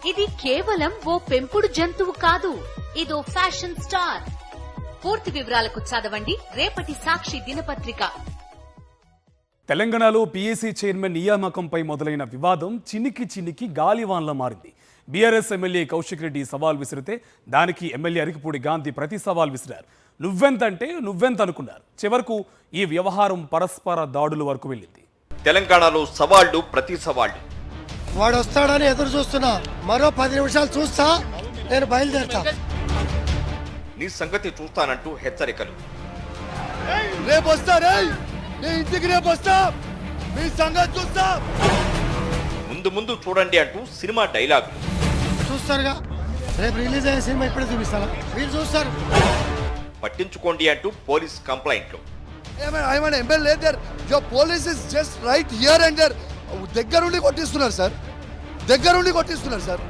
ఇది కేవలం ఓ పెంపుడు జంతువు కాదు, ఇదో ఫ్యాషన్ స్టార్. పూర్తి వివరాలకు చదవండి రేపటి సాక్షి దినపత్రిక. తెలంగాణలో పీఏసీ చైర్మన్ నియామకంపై మొదలైన వివాదం చినికి గాలివాన్లా మారింది. బీఆర్ఎస్ ఎమ్మెల్యే కౌశిక్ రెడ్డి సవాల్ విసిరితే దానికి ఎమ్మెల్యే అరికిపూడి గాంధీ ప్రతి సవాల్ విసిరారు. నువ్వెంతంటే నువ్వెంత అనుకున్నారు. చివరకు ఈ వ్యవహారం పరస్పర దాడుల వరకు వెళ్ళింది. తెలంగాణలో సవాళ్లు ప్రతి సవాళ్లు. వాడు వస్తాడని ఎదురు చూస్తున్నా, మరో 10 నిమిషాలు చూస్తా, నేను బయలుదేరుతా. నీ సంగతి చూస్తానంటూ హెచ్చరికలు. రేపు వస్తా, నీ ఇంటికి రేపు వస్తా, మీ సంగతి చూస్తా. ముందు చూడండి అంటూ సినిమా డైలాగులు. చూస్తారుగా, రేపు రిలీజ్ అయ్యే సినిమా ఇప్పుడే చూపిస్తారా, మీరు చూస్తారు. పట్టించుకోండి అంటూ పోలీస్ కంప్లైంట్లు. ఎమ్మెల్యే జో police is just right here and there. దగ్గరుండి కొట్టిస్తున్నారు సార్.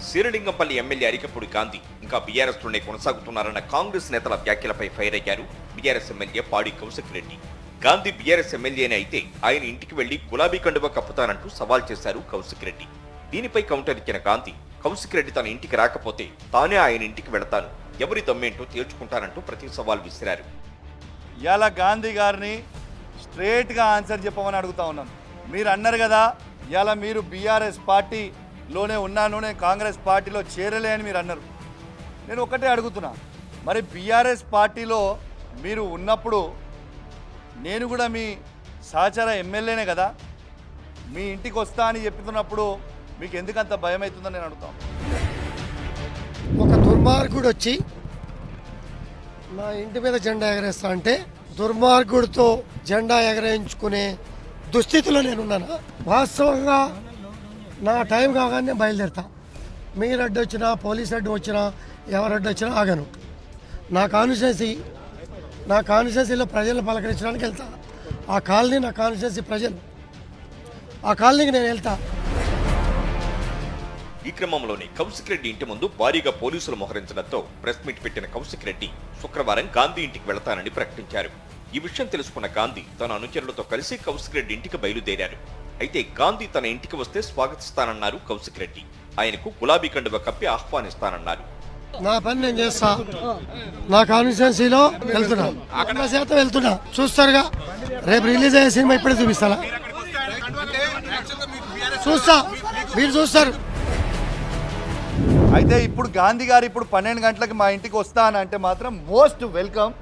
శ్రీలింగంపల్లి ఎమ్మెల్యే అరికపూడి గాంధీ ఇంకా బీఆర్ఎస్ లోనే కొనసాగుతున్నారన్న కాంగ్రెస్ నేతల వ్యాఖ్యలపై ఫైర్ అయ్యారు బీఆర్ఎస్ ఎమ్మెల్యే పాడి కౌశిక్ రెడ్డి. గాంధీ బీఆర్ఎస్ ఎమ్మెల్యేనే అయితే ఆయన ఇంటికి వెళ్లి గులాబీ కండువా కప్పుతానంటూ సవాల్ చేశారు కౌశిక్ రెడ్డి. దీనిపై కౌంటర్ ఇచ్చిన గాంధీ, కౌశిక్ రెడ్డి తన ఇంటికి రాకపోతే తానే ఆయన ఇంటికి వెళతాను, ఎవరి దమ్మేంటో తేల్చుకుంటానంటూ ప్రతి సవాల్ విసిరారు. ఇవాళ గాంధీ గారిని స్ట్రేట్గా ఆన్సర్ చెప్పమని అడుగుతా ఉన్నాం. మీరు అన్నారు కదా, ఇవాళ మీరు బీఆర్ఎస్ పార్టీలోనే ఉన్నాను, నేను కాంగ్రెస్ పార్టీలో చేరలే అని మీరు అన్నారు. నేను ఒకటే అడుగుతున్నా, మరి బీఆర్ఎస్ పార్టీలో మీరు ఉన్నప్పుడు నేను కూడా మీ సహచర ఎమ్మెల్యేనే కదా, మీ ఇంటికి వస్తా అని చెప్తున్నప్పుడు మీకు ఎందుకంత భయం అవుతుందని నేను అడుగుతాను. ఒక దుర్మార్గుడు వచ్చి నా ఇంటి మీద జెండా ఎగరేస్తా అంటే దుర్మార్గుడితో జెండా ఎగరేయించుకునే దుస్థితిలో నేనున్నాను. వాస్తవంగా నా టైం కాగానే బయలుదేరుతా. మీరు అడ్డు వచ్చినా, పోలీస్ అడ్డు వచ్చినా, ఎవరు అడ్డు వచ్చినా ఆగను. నా కాన్స్టిట్యున్సీలో ప్రజలను పలకరించడానికి వెళ్తా. ఆ కాలనీ నా కాన్స్టిట్యున్సీ ప్రజలు, ఆ కాలనీకి నేను వెళ్తా. ఈ క్రమంలోనే కౌశిక్ రెడ్డి ఇంటి ముందు భారీగా పోలీసులు మోహరించడంతో ప్రెస్ మీట్ పెట్టిన కౌశిక్ రెడ్డి శుక్రవారం గాంధీ ఇంటికి వెళతానని ప్రకటించారు. ఈ విషయం తెలుసుకున్న గాంధీ తన అనుచరులతో కలిసి కౌశిక్ రెడ్డి ఇంటికి బయలుదేరారు. అయితే గాంధీ తన ఇంటికి వస్తే స్వాగతిస్తానన్నారు కౌశిక్ రెడ్డి. ఆయనకు గులాబీ కండువా కప్పి ఆహ్వానిస్తానన్నారు. నా పని నేను చేస్తా. నా కాన్స్టిట్యున్సీలో వెళ్తున్నా, 100% వెళ్తున్నా. చూస్తారుగా, రేపు రిలీజ్ అయ్యే సినిమా ఇప్పుడే చూపిస్తారా, చూస్తా, మీరు చూస్తారు. అయితే ఇప్పుడు గాంధీ గారు ఇప్పుడు 12 గంటలకు మా ఇంటికి వస్తా అని అంటే మాత్రం మోస్ట్ వెల్కమ్.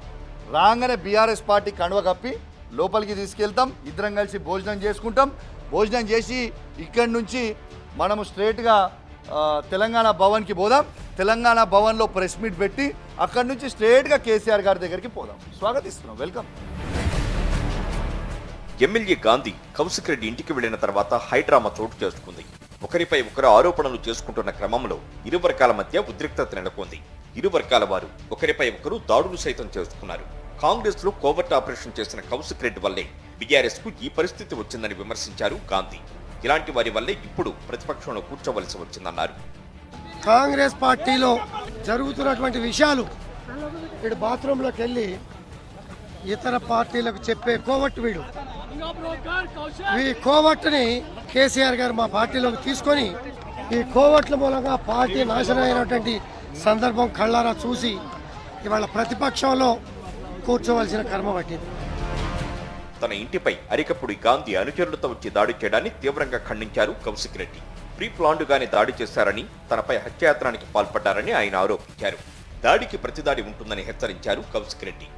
రాగానే బీఆర్ఎస్ పార్టీ కండువ కప్పి లోపలికి తీసుకెళ్తాం, ఇద్దరం కలిసి భోజనం చేసుకుంటాం. భోజనం చేసి ఇక్కడి నుంచి మనము స్ట్రేట్గా తెలంగాణ భవన్కి పోదాం. తెలంగాణ భవన్లో ప్రెస్ మీట్ పెట్టి అక్కడి నుంచి స్ట్రేట్గా కేసీఆర్ గారి దగ్గరికి పోదాం. స్వాగతిస్తున్నాం, వెల్కమ్. ఎమ్మెల్యే గాంధీ కౌశిక్ రెడ్డి ఇంటికి వెళ్లిన తర్వాత హైడ్రామా చోటు చేసుకుంది. ఒకరిపై ఒకరు ఆరోపణలు చేసుకుంటున్న క్రమంలో ఇరు వర్గాల మధ్య ఉద్రిక్తత నెలకొంది. ఇరు వర్గాల వారు ఒకరిపై ఒకరు దాడులు సైతం చేసుకున్నారు. కాంగ్రెస్ లో కోవర్ట్ ఆపరేషన్ చేసిన కౌశిక్ రెడ్డి వల్లే బీఆర్ఎస్ కు ఈ పరిస్థితి వచ్చిందని విమర్శించారు గాంధీ. ఇలాంటి వారి వల్లే ఇప్పుడు ప్రతిపక్షంలో కూర్చోవలసి వచ్చిందన్నారు. కాంగ్రెస్ పార్టీలో జరుగుతున్నటువంటి విషయాలు వీడు బాత్రూంలోకి వెళ్ళి ఇతర పార్టీలకు చెప్పే కోవట్టు వీడు. ఈ కోవట్టుని కేసీఆర్ గారు మా పార్టీలోకి తీసుకొని ఈ కోవట్ల మూలంగా పార్టీ నాశనం అయినటువంటి సందర్భం కళ్ళారా చూసి ఇవాళ ప్రతిపక్షంలో కూర్చోవలసిన కర్మ పట్టింది. తన ఇంటిపై అరికపూడి గాంధీ అనుచరులతో వచ్చి దాడి చేయడాన్ని తీవ్రంగా ఖండించారు కౌశిక్ రెడ్డి. ప్రీ ప్లాన్డ్ గానే దాడి చేశారని, తనపై హత్యాయత్నానికి పాల్పడ్డారని ఆయన ఆరోపించారు. దాడికి ప్రతిదాడి ఉంటుందని హెచ్చరించారు కౌశిక్ రెడ్డి.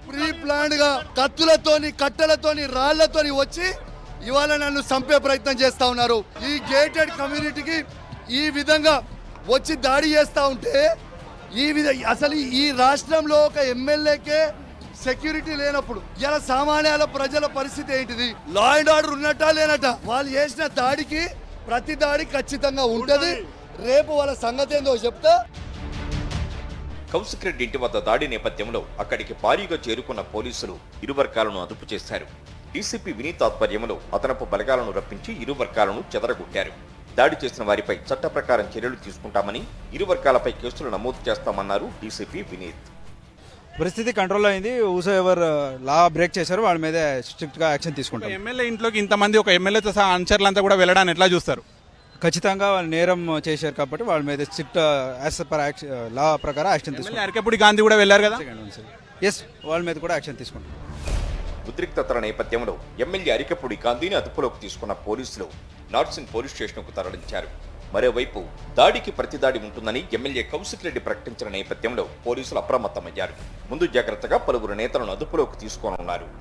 ప్రీ ప్లాన్డ్ గా కత్తులతోని, కట్టెలతోని, రాళ్లతోని వచ్చి ఇవాళ నన్ను చంపే ప్రయత్నం చేస్తా ఉన్నారు. ఈ గేటెడ్ కమ్యూనిటీకి ఈ విధంగా వచ్చి దాడి చేస్తా ఉంటే అసలు ఈ రాష్ట్రంలో ఒక ఎమ్మెల్యేకే సెక్యూరిటీ లేనప్పుడు ఇలా సామాన్యాల ప్రజల పరిస్థితి ఏంటిది? లా అండ్ ఆర్డర్ ఉన్నట్టా లేనట? వాళ్ళు చేసిన దాడికి ప్రతి దాడి ఖచ్చితంగా ఉంటది. రేపు వాళ్ళ సంగతి ఏందో చెప్తా. కౌశిక్ రెడ్డి ఇంటి వద్ద దాడి నేపథ్యంలో అక్కడికి భారీగా చేరుకున్న పోలీసులు ఇరు వర్గాలను అదుపు చేశారు. డీసీపీ వినీత్ ఆధ్వర్యంలో అదనపు బలగాలను రప్పించి ఇరు వర్గాలను చెదరగొట్టారు. దాడి చేసిన వారిపై చట్ట ప్రకారం చర్యలు తీసుకుంటామని, ఇరు వర్గాలపై కేసులు నమోదు చేస్తామన్నారు డీసీపీ వినీత్. పరిస్థితి కంట్రోల్ అయింది. ఊసో ఎవరు లా బ్రేక్ చేశారో వాళ్ళ మీద స్ట్రిక్ట్ గా యాక్షన్ తీసుకుంటాం. ఎమ్మెల్యే ఇంట్లోకి ఇంతమంది ఒక ఎమ్మెల్యేతో సహా అనుచరులంతా కూడా వెళ్ళడాన్ని ఎట్లా చూస్తారు? ఖచ్చితంగా వాళ్ళు నేరం చేశారు కాబట్టి వాళ్ళ మీద స్ట్రిక్ట్ యాజ్ పర్ లా ప్రకారం యాక్షన్ ఎమ్మెల్యే అరకపూడి గాంధీ కూడా వెళ్ళారు కదా. ఎస్, వాళ్ళ మీద కూడా యాక్షన్ తీసుకుంటాం. ఉద్రిక్తతల నేపథ్యంలో ఎమ్మెల్యే అరికపూడి గాంధీని అదుపులోకి తీసుకున్న పోలీసులు నార్సింగ్ పోలీస్ స్టేషన్కు తరలించారు. మరోవైపు దాడికి ప్రతిదాడి ఉంటుందని ఎమ్మెల్యే కౌశిక్ రెడ్డి ప్రకటించిన నేపథ్యంలో పోలీసులు అప్రమత్తమయ్యారు. ముందు జాగ్రత్తగా పలువురు నేతలను అదుపులోకి తీసుకోనున్నారు.